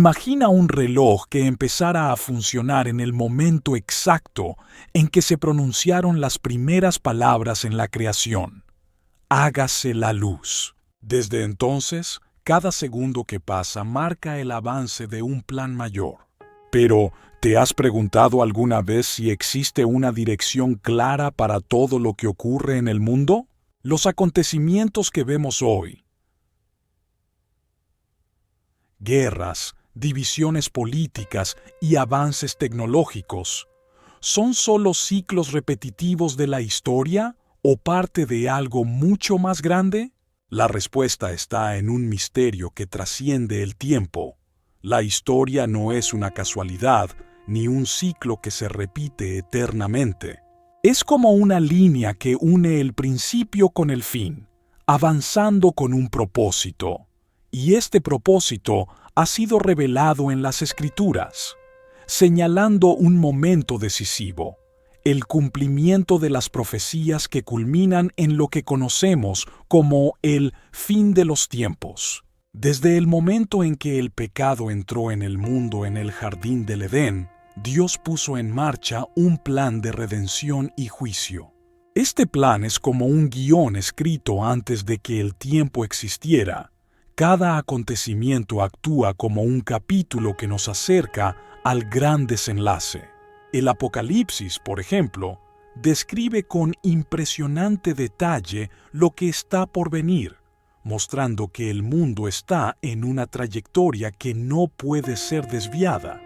Imagina un reloj que empezara a funcionar en el momento exacto en que se pronunciaron las primeras palabras en la creación. Hágase la luz. Desde entonces, cada segundo que pasa marca el avance de un plan mayor. Pero, ¿te has preguntado alguna vez si existe una dirección clara para todo lo que ocurre en el mundo? Los acontecimientos que vemos hoy, guerras, divisiones políticas y avances tecnológicos, ¿son solo ciclos repetitivos de la historia o parte de algo mucho más grande? La respuesta está en un misterio que trasciende el tiempo. La historia no es una casualidad ni un ciclo que se repite eternamente. Es como una línea que une el principio con el fin, avanzando con un propósito. Y este propósito ha sido revelado en las Escrituras, señalando un momento decisivo, el cumplimiento de las profecías que culminan en lo que conocemos como el fin de los tiempos. Desde el momento en que el pecado entró en el mundo en el jardín del Edén, Dios puso en marcha un plan de redención y juicio. Este plan es como un guión escrito antes de que el tiempo existiera. Cada acontecimiento actúa como un capítulo que nos acerca al gran desenlace. El Apocalipsis, por ejemplo, describe con impresionante detalle lo que está por venir, mostrando que el mundo está en una trayectoria que no puede ser desviada.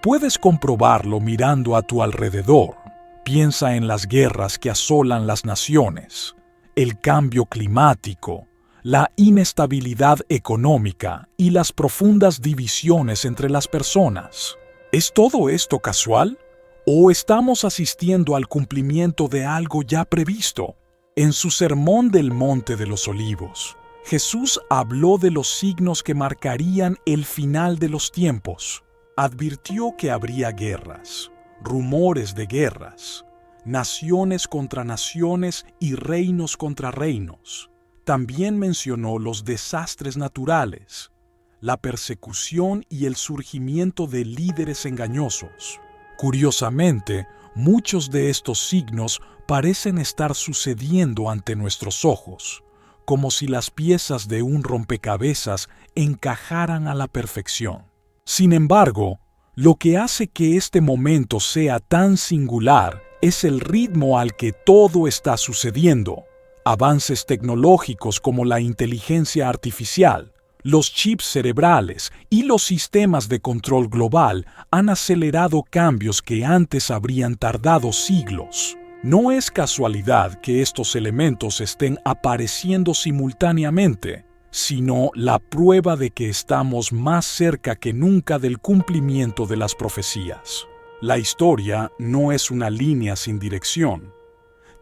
Puedes comprobarlo mirando a tu alrededor. Piensa en las guerras que asolan las naciones, el cambio climático, la inestabilidad económica y las profundas divisiones entre las personas. ¿Es todo esto casual? ¿O estamos asistiendo al cumplimiento de algo ya previsto? En su Sermón del Monte de los Olivos, Jesús habló de los signos que marcarían el final de los tiempos. Advirtió que habría guerras, rumores de guerras, naciones contra naciones y reinos contra reinos. También mencionó los desastres naturales, la persecución y el surgimiento de líderes engañosos. Curiosamente, muchos de estos signos parecen estar sucediendo ante nuestros ojos, como si las piezas de un rompecabezas encajaran a la perfección. Sin embargo, lo que hace que este momento sea tan singular es el ritmo al que todo está sucediendo. Avances tecnológicos como la inteligencia artificial, los chips cerebrales y los sistemas de control global han acelerado cambios que antes habrían tardado siglos. No es casualidad que estos elementos estén apareciendo simultáneamente, sino la prueba de que estamos más cerca que nunca del cumplimiento de las profecías. La historia no es una línea sin dirección.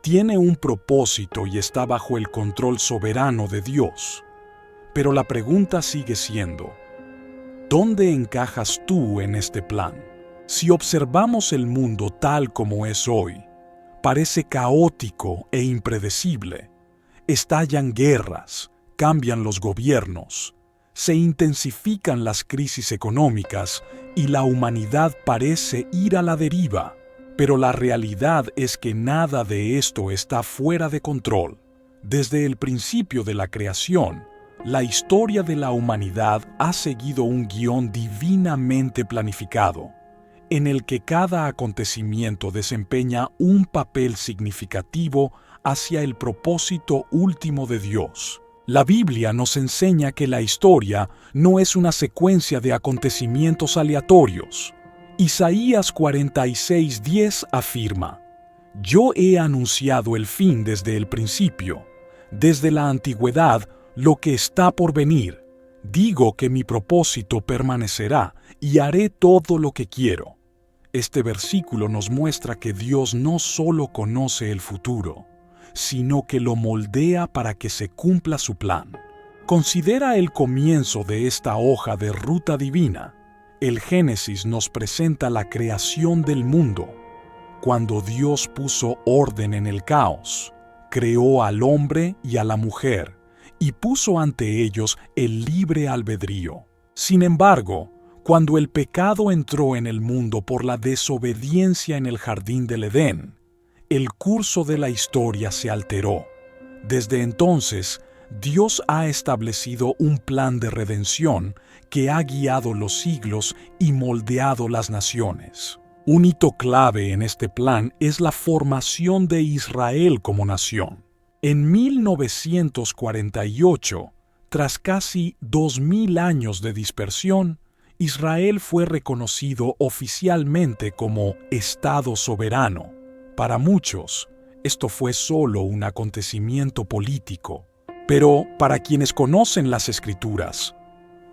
Tiene un propósito y está bajo el control soberano de Dios. Pero la pregunta sigue siendo, ¿dónde encajas tú en este plan? Si observamos el mundo tal como es hoy, parece caótico e impredecible. Estallan guerras, cambian los gobiernos, se intensifican las crisis económicas y la humanidad parece ir a la deriva. Pero la realidad es que nada de esto está fuera de control. Desde el principio de la creación, la historia de la humanidad ha seguido un guión divinamente planificado, en el que cada acontecimiento desempeña un papel significativo hacia el propósito último de Dios. La Biblia nos enseña que la historia no es una secuencia de acontecimientos aleatorios. Isaías 46:10 afirma: Yo he anunciado el fin desde el principio, desde la antigüedad, lo que está por venir. Digo que mi propósito permanecerá y haré todo lo que quiero. Este versículo nos muestra que Dios no solo conoce el futuro, sino que lo moldea para que se cumpla su plan. Considera el comienzo de esta hoja de ruta divina. El Génesis nos presenta la creación del mundo. Cuando Dios puso orden en el caos, creó al hombre y a la mujer y puso ante ellos el libre albedrío. Sin embargo, Cuando el pecado entró en el mundo por la desobediencia en el jardín del Edén, el curso de la historia se alteró. Desde entonces, Dios ha establecido un plan de redención que ha guiado los siglos y moldeado las naciones. Un hito clave en este plan es la formación de Israel como nación. En 1948, tras casi 2000 años de dispersión, Israel fue reconocido oficialmente como Estado soberano. Para muchos, esto fue solo un acontecimiento político, pero para quienes conocen las Escrituras,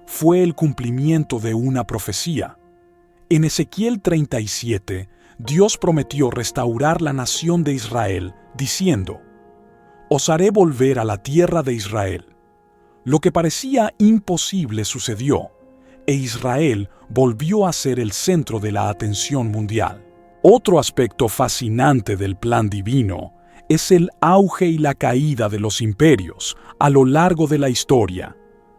fue el cumplimiento de una profecía. En Ezequiel 37, Dios prometió restaurar la nación de Israel, diciendo: «Os haré volver a la tierra de Israel». Lo que parecía imposible sucedió, e Israel volvió a ser el centro de la atención mundial. Otro aspecto fascinante del plan divino es el auge y la caída de los imperios a lo largo de la historia.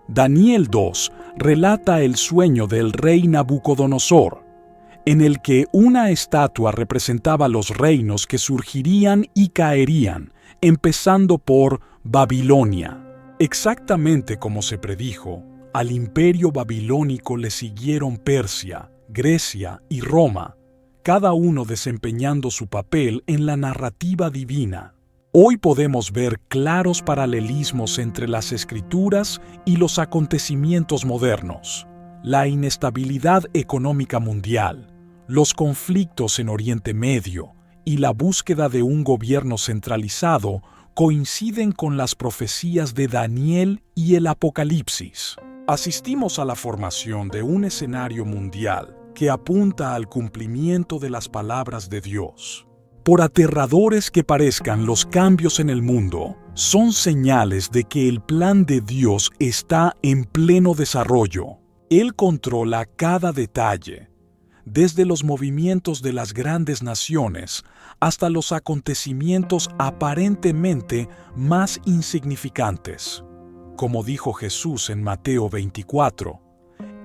Daniel 2 relata el sueño del rey Nabucodonosor, en el que una estatua representaba los reinos que surgirían y caerían, empezando por Babilonia. Exactamente como se predijo, al imperio babilónico le siguieron Persia, Grecia y Roma, cada uno desempeñando su papel en la narrativa divina. Hoy podemos ver claros paralelismos entre las Escrituras y los acontecimientos modernos. La inestabilidad económica mundial, los conflictos en Oriente Medio y la búsqueda de un gobierno centralizado coinciden con las profecías de Daniel y el Apocalipsis. Asistimos a la formación de un escenario mundial que apunta al cumplimiento de las palabras de Dios. Por aterradores que parezcan los cambios en el mundo, son señales de que el plan de Dios está en pleno desarrollo. Él controla cada detalle, desde los movimientos de las grandes naciones hasta los acontecimientos aparentemente más insignificantes. Como dijo Jesús en Mateo 24,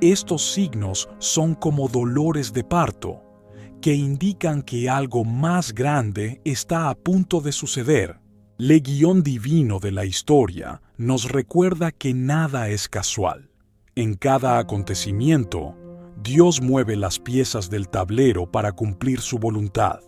estos signos son como dolores de parto, que indican que algo más grande está a punto de suceder. El guión divino de la historia nos recuerda que nada es casual. En cada acontecimiento, Dios mueve las piezas del tablero para cumplir su voluntad.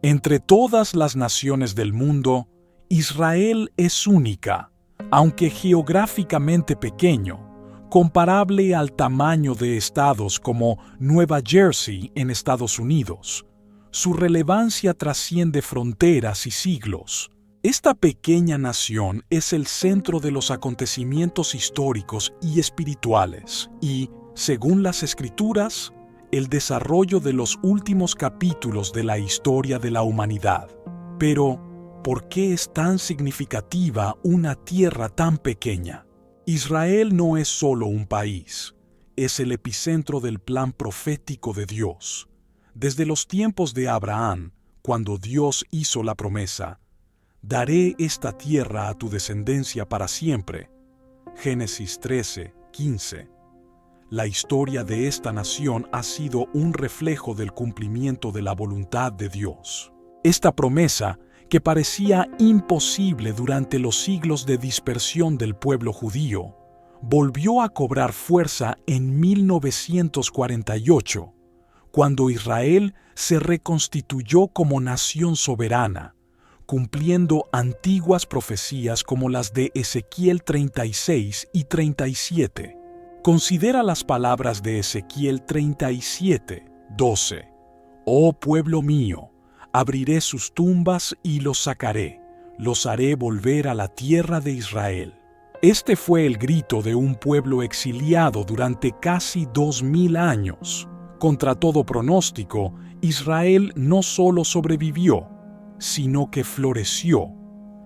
Entre todas las naciones del mundo, Israel es única, aunque geográficamente pequeño, comparable al tamaño de estados como Nueva Jersey en Estados Unidos. Su relevancia trasciende fronteras y siglos. Esta pequeña nación es el centro de los acontecimientos históricos y espirituales y, según las Escrituras, el desarrollo de los últimos capítulos de la historia de la humanidad. Pero, ¿por qué es tan significativa una tierra tan pequeña? Israel no es solo un país, es el epicentro del plan profético de Dios. Desde los tiempos de Abraham, cuando Dios hizo la promesa, «Daré esta tierra a tu descendencia para siempre». Génesis 13:15. La historia de esta nación ha sido un reflejo del cumplimiento de la voluntad de Dios. Esta promesa, que parecía imposible durante los siglos de dispersión del pueblo judío, volvió a cobrar fuerza en 1948, cuando Israel se reconstituyó como nación soberana, cumpliendo antiguas profecías como las de Ezequiel 36 y 37. Considera las palabras de Ezequiel 37:12. «Oh pueblo mío, abriré sus tumbas y los sacaré, los haré volver a la tierra de Israel». Este fue el grito de un pueblo exiliado durante casi 2000 años. Contra todo pronóstico, Israel no solo sobrevivió, sino que floreció,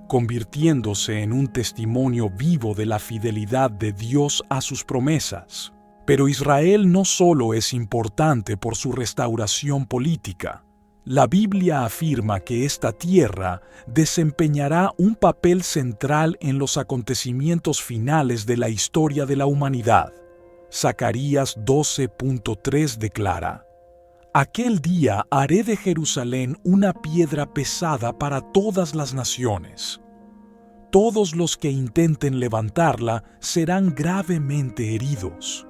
convirtiéndose en un testimonio vivo de la fidelidad de Dios a sus promesas. Pero Israel no solo es importante por su restauración política. La Biblia afirma que esta tierra desempeñará un papel central en los acontecimientos finales de la historia de la humanidad. Zacarías 12.3 declara: Aquel día haré de Jerusalén una piedra pesada para todas las naciones. Todos los que intenten levantarla serán gravemente heridos.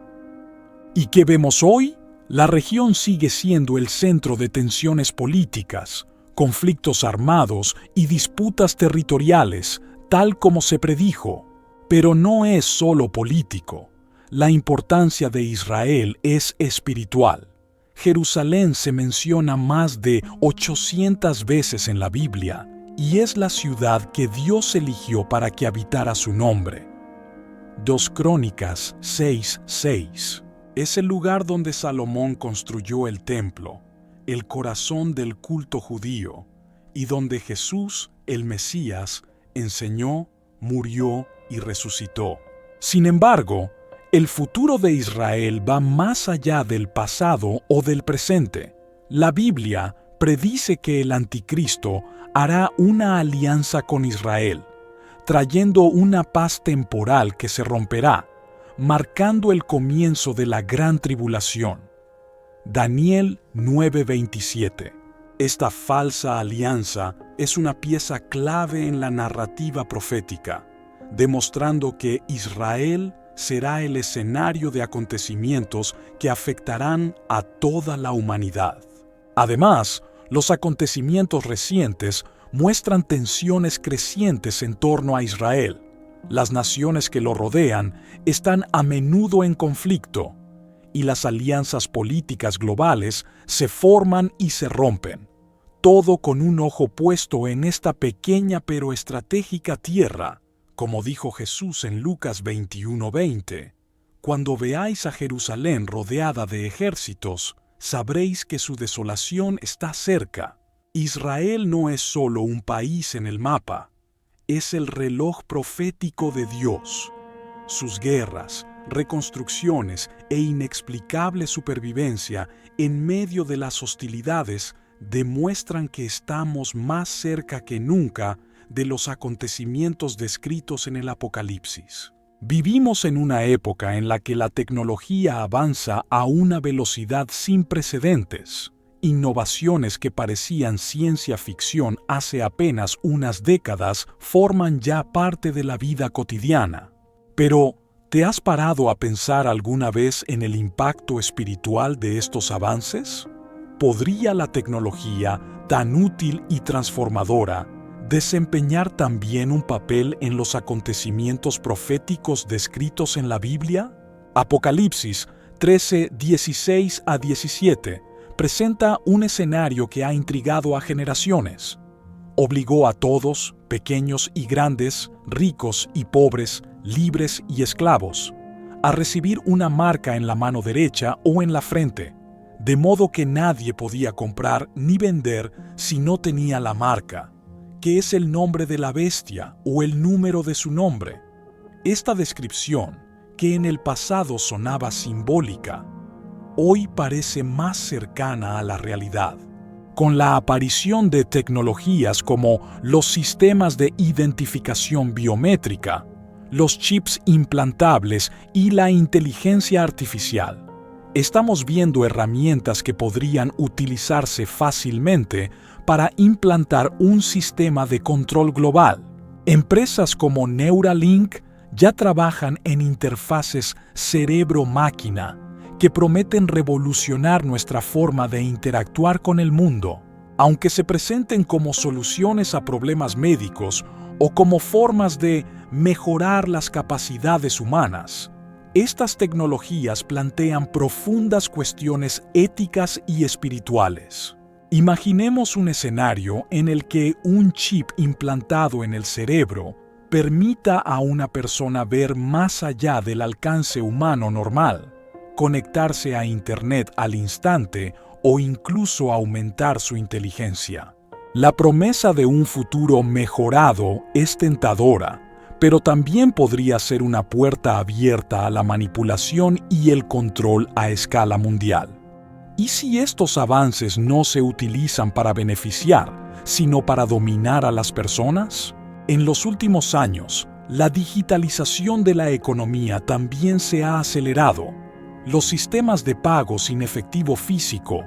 ¿Y qué vemos hoy? La región sigue siendo el centro de tensiones políticas, conflictos armados y disputas territoriales, tal como se predijo. Pero no es solo político. La importancia de Israel es espiritual. Jerusalén se menciona más de 800 veces en la Biblia y es la ciudad que Dios eligió para que habitara su nombre. 2 Crónicas 6:6. Es el lugar donde Salomón construyó el templo, el corazón del culto judío, y donde Jesús, el Mesías, enseñó, murió y resucitó. Sin embargo, el futuro de Israel va más allá del pasado o del presente. La Biblia predice que el anticristo hará una alianza con Israel, trayendo una paz temporal que se romperá, marcando el comienzo de la gran tribulación. Daniel 9:27. Esta falsa alianza es una pieza clave en la narrativa profética, demostrando que Israel será el escenario de acontecimientos que afectarán a toda la humanidad. Además, los acontecimientos recientes muestran tensiones crecientes en torno a Israel. Las naciones que lo rodean están a menudo en conflicto, y las alianzas políticas globales se forman y se rompen, todo con un ojo puesto en esta pequeña pero estratégica tierra. Como dijo Jesús en Lucas 21:20, cuando veáis a Jerusalén rodeada de ejércitos, sabréis que su desolación está cerca. Israel no es solo un país en el mapa, es el reloj profético de Dios. Sus guerras, reconstrucciones e inexplicable supervivencia en medio de las hostilidades demuestran que estamos más cerca que nunca de los acontecimientos descritos en el Apocalipsis. Vivimos en una época en la que la tecnología avanza a una velocidad sin precedentes. Innovaciones que parecían ciencia ficción hace apenas unas décadas forman ya parte de la vida cotidiana. Pero, ¿te has parado a pensar alguna vez en el impacto espiritual de estos avances? ¿Podría la tecnología, tan útil y transformadora, desempeñar también un papel en los acontecimientos proféticos descritos en la Biblia? Apocalipsis 13:16-17 presenta un escenario que ha intrigado a generaciones. Obligó a todos, pequeños y grandes, ricos y pobres, libres y esclavos, a recibir una marca en la mano derecha o en la frente, de modo que nadie podía comprar ni vender si no tenía la marca, que es el nombre de la bestia o el número de su nombre. Esta descripción, que en el pasado sonaba simbólica, hoy parece más cercana a la realidad. Con la aparición de tecnologías como los sistemas de identificación biométrica, los chips implantables y la inteligencia artificial, estamos viendo herramientas que podrían utilizarse fácilmente para implantar un sistema de control global. Empresas como Neuralink ya trabajan en interfaces cerebro-máquina que prometen revolucionar nuestra forma de interactuar con el mundo. Aunque se presenten como soluciones a problemas médicos o como formas de mejorar las capacidades humanas, estas tecnologías plantean profundas cuestiones éticas y espirituales. Imaginemos un escenario en el que un chip implantado en el cerebro permita a una persona ver más allá del alcance humano normal, conectarse a Internet al instante o incluso aumentar su inteligencia. La promesa de un futuro mejorado es tentadora, pero también podría ser una puerta abierta a la manipulación y el control a escala mundial. ¿Y si estos avances no se utilizan para beneficiar, sino para dominar a las personas? En los últimos años, la digitalización de la economía también se ha acelerado. Los sistemas de pago sin efectivo físico,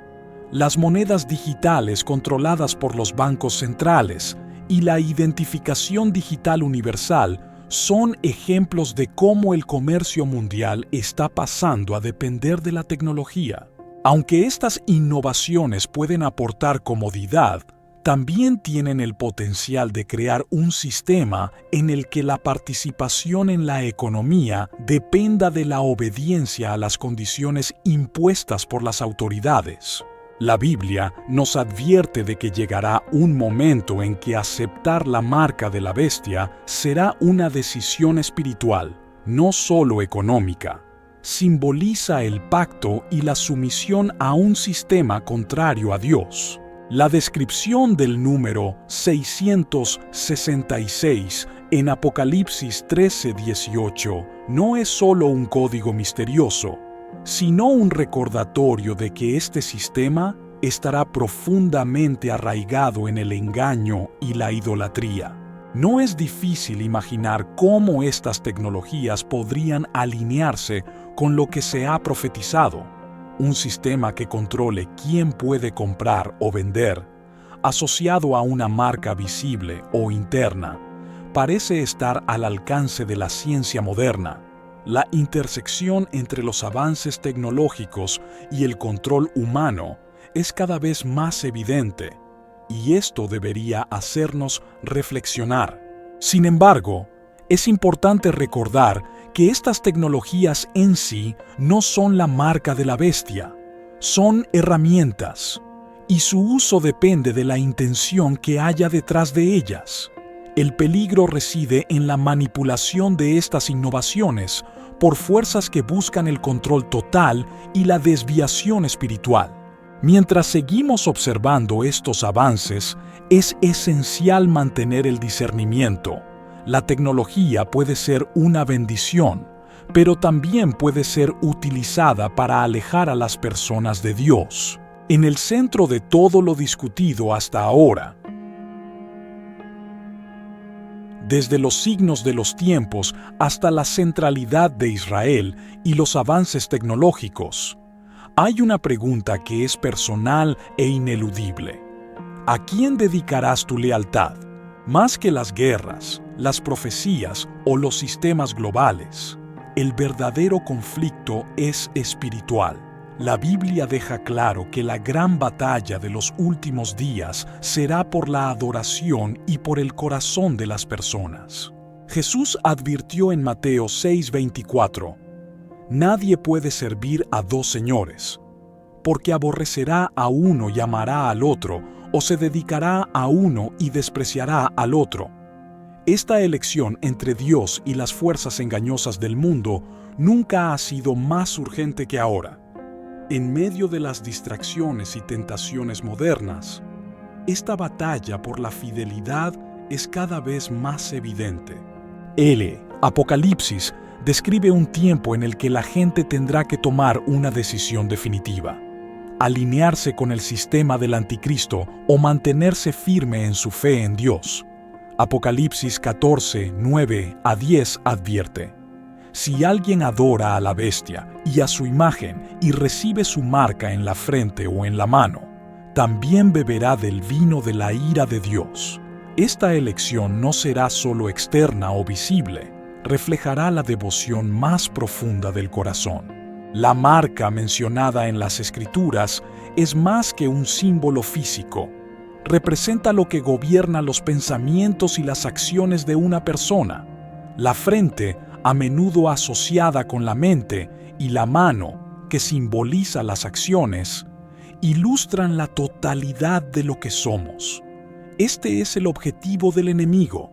las monedas digitales controladas por los bancos centrales y la identificación digital universal son ejemplos de cómo el comercio mundial está pasando a depender de la tecnología. Aunque estas innovaciones pueden aportar comodidad, también tienen el potencial de crear un sistema en el que la participación en la economía dependa de la obediencia a las condiciones impuestas por las autoridades. La Biblia nos advierte de que llegará un momento en que aceptar la marca de la bestia será una decisión espiritual, no solo económica. Simboliza el pacto y la sumisión a un sistema contrario a Dios. La descripción del número 666 en Apocalipsis 13:18 no es solo un código misterioso, sino un recordatorio de que este sistema estará profundamente arraigado en el engaño y la idolatría. No es difícil imaginar cómo estas tecnologías podrían alinearse con lo que se ha profetizado. Un sistema que controle quién puede comprar o vender, asociado a una marca visible o interna, parece estar al alcance de la ciencia moderna. La intersección entre los avances tecnológicos y el control humano es cada vez más evidente, y esto debería hacernos reflexionar. Sin embargo, es importante recordar que estas tecnologías en sí no son la marca de la bestia, son herramientas, y su uso depende de la intención que haya detrás de ellas. El peligro reside en la manipulación de estas innovaciones por fuerzas que buscan el control total y la desviación espiritual. Mientras seguimos observando estos avances, es esencial mantener el discernimiento. La tecnología puede ser una bendición, pero también puede ser utilizada para alejar a las personas de Dios. En el centro de todo lo discutido hasta ahora, desde los signos de los tiempos hasta la centralidad de Israel y los avances tecnológicos, hay una pregunta que es personal e ineludible. ¿A quién dedicarás tu lealtad? Más que las guerras, las profecías o los sistemas globales, el verdadero conflicto es espiritual. La Biblia deja claro que la gran batalla de los últimos días será por la adoración y por el corazón de las personas. Jesús advirtió en Mateo 6:24, «Nadie puede servir a dos señores, porque aborrecerá a uno y amará al otro, o se dedicará a uno y despreciará al otro». Esta elección entre Dios y las fuerzas engañosas del mundo nunca ha sido más urgente que ahora. En medio de las distracciones y tentaciones modernas, esta batalla por la fidelidad es cada vez más evidente. Apocalipsis, describe un tiempo en el que la gente tendrá que tomar una decisión definitiva: alinearse con el sistema del anticristo o mantenerse firme en su fe en Dios. Apocalipsis 14, 9 a 10 advierte: «Si alguien adora a la bestia y a su imagen y recibe su marca en la frente o en la mano, también beberá del vino de la ira de Dios». Esta elección no será solo externa o visible, reflejará la devoción más profunda del corazón. La marca mencionada en las Escrituras es más que un símbolo físico. Representa lo que gobierna los pensamientos y las acciones de una persona. La frente, a menudo asociada con la mente, y la mano, que simboliza las acciones, ilustran la totalidad de lo que somos. Este es el objetivo del enemigo: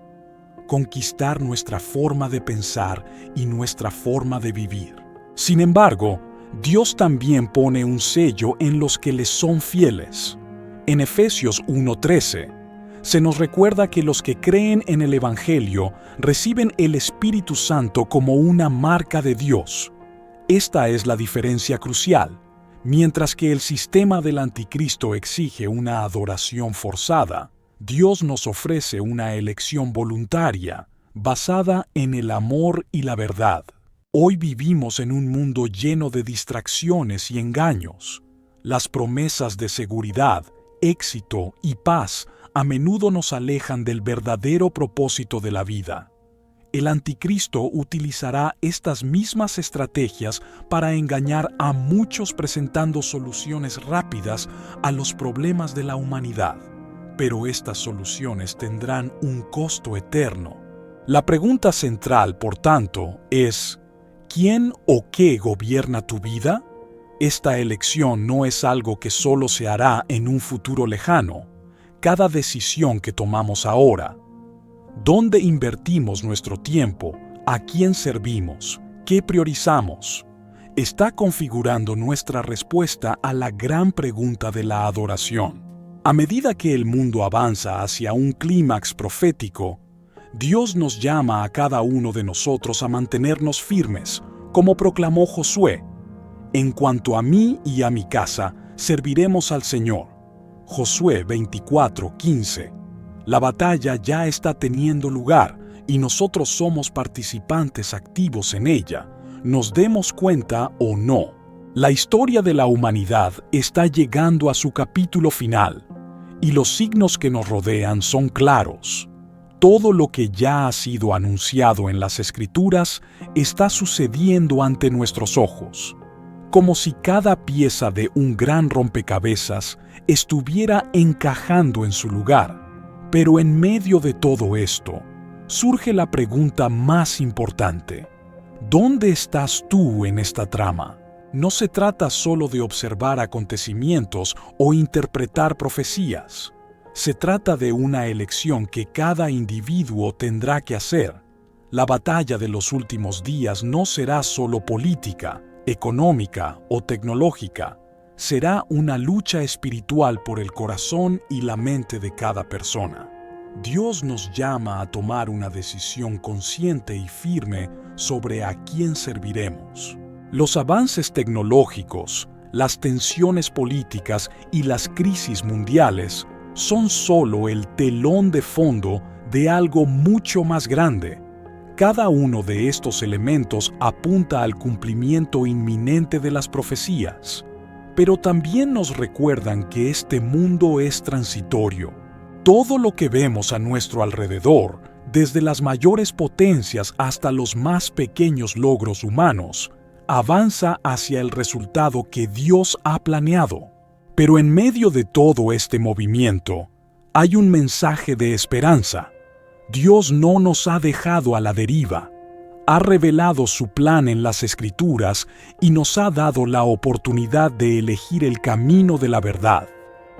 conquistar nuestra forma de pensar y nuestra forma de vivir. Sin embargo, Dios también pone un sello en los que le son fieles. En Efesios 1:13, se nos recuerda que los que creen en el Evangelio reciben el Espíritu Santo como una marca de Dios. Esta es la diferencia crucial. Mientras que el sistema del anticristo exige una adoración forzada, Dios nos ofrece una elección voluntaria, basada en el amor y la verdad. Hoy vivimos en un mundo lleno de distracciones y engaños. Las promesas de seguridad, éxito y paz a menudo nos alejan del verdadero propósito de la vida. El anticristo utilizará estas mismas estrategias para engañar a muchos presentando soluciones rápidas a los problemas de la humanidad. Pero estas soluciones tendrán un costo eterno. La pregunta central, por tanto, es: ¿quién o qué gobierna tu vida? Esta elección no es algo que solo se hará en un futuro lejano. Cada decisión que tomamos ahora, dónde invertimos nuestro tiempo, a quién servimos, qué priorizamos, está configurando nuestra respuesta a la gran pregunta de la adoración. A medida que el mundo avanza hacia un clímax profético, Dios nos llama a cada uno de nosotros a mantenernos firmes, como proclamó Josué: en cuanto a mí y a mi casa, serviremos al Señor. Josué 24:15. La batalla ya está teniendo lugar y nosotros somos participantes activos en ella, nos demos cuenta o no. La historia de la humanidad está llegando a su capítulo final y los signos que nos rodean son claros. Todo lo que ya ha sido anunciado en las Escrituras está sucediendo ante nuestros ojos, como si cada pieza de un gran rompecabezas estuviera encajando en su lugar. Pero en medio de todo esto, surge la pregunta más importante: ¿dónde estás tú en esta trama? No se trata solo de observar acontecimientos o interpretar profecías. Se trata de una elección que cada individuo tendrá que hacer. La batalla de los últimos días no será solo política, económica o tecnológica. Será una lucha espiritual por el corazón y la mente de cada persona. Dios nos llama a tomar una decisión consciente y firme sobre a quién serviremos. Los avances tecnológicos, las tensiones políticas y las crisis mundiales son solo el telón de fondo de algo mucho más grande. Cada uno de estos elementos apunta al cumplimiento inminente de las profecías, pero también nos recuerdan que este mundo es transitorio. Todo lo que vemos a nuestro alrededor, desde las mayores potencias hasta los más pequeños logros humanos, avanza hacia el resultado que Dios ha planeado. Pero en medio de todo este movimiento, hay un mensaje de esperanza. Dios no nos ha dejado a la deriva. Ha revelado su plan en las Escrituras y nos ha dado la oportunidad de elegir el camino de la verdad.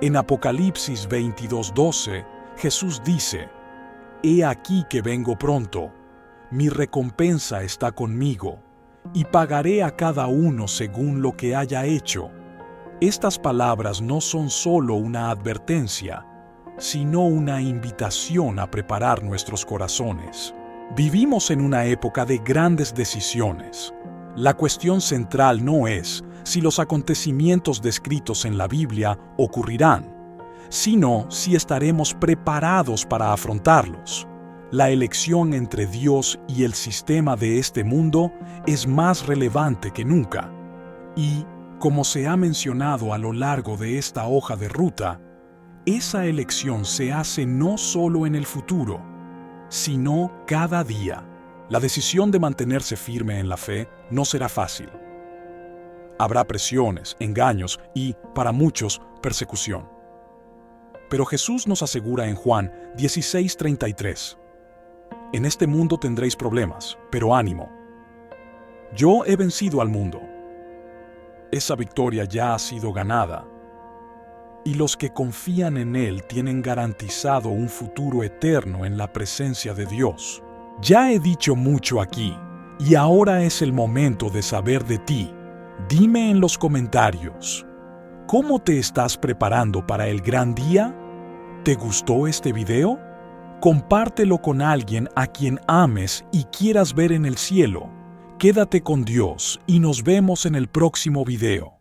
En Apocalipsis 22:12, Jesús dice: «He aquí que vengo pronto, mi recompensa está conmigo, y pagaré a cada uno según lo que haya hecho». Estas palabras no son solo una advertencia, sino una invitación a preparar nuestros corazones. Vivimos en una época de grandes decisiones. La cuestión central no es si los acontecimientos descritos en la Biblia ocurrirán, sino si estaremos preparados para afrontarlos. La elección entre Dios y el sistema de este mundo es más relevante que nunca. Y, como se ha mencionado a lo largo de esta hoja de ruta, esa elección se hace no solo en el futuro, sino cada día. La decisión de mantenerse firme en la fe no será fácil. Habrá presiones, engaños y, para muchos, persecución. Pero Jesús nos asegura en Juan 16:33, «En este mundo tendréis problemas, pero ánimo. Yo he vencido al mundo». Esa victoria ya ha sido ganada, y los que confían en Él tienen garantizado un futuro eterno en la presencia de Dios. Ya he dicho mucho aquí, y ahora es el momento de saber de ti. Dime en los comentarios, ¿cómo te estás preparando para el gran día? ¿Te gustó este video? Compártelo con alguien a quien ames y quieras ver en el cielo. Quédate con Dios y nos vemos en el próximo video.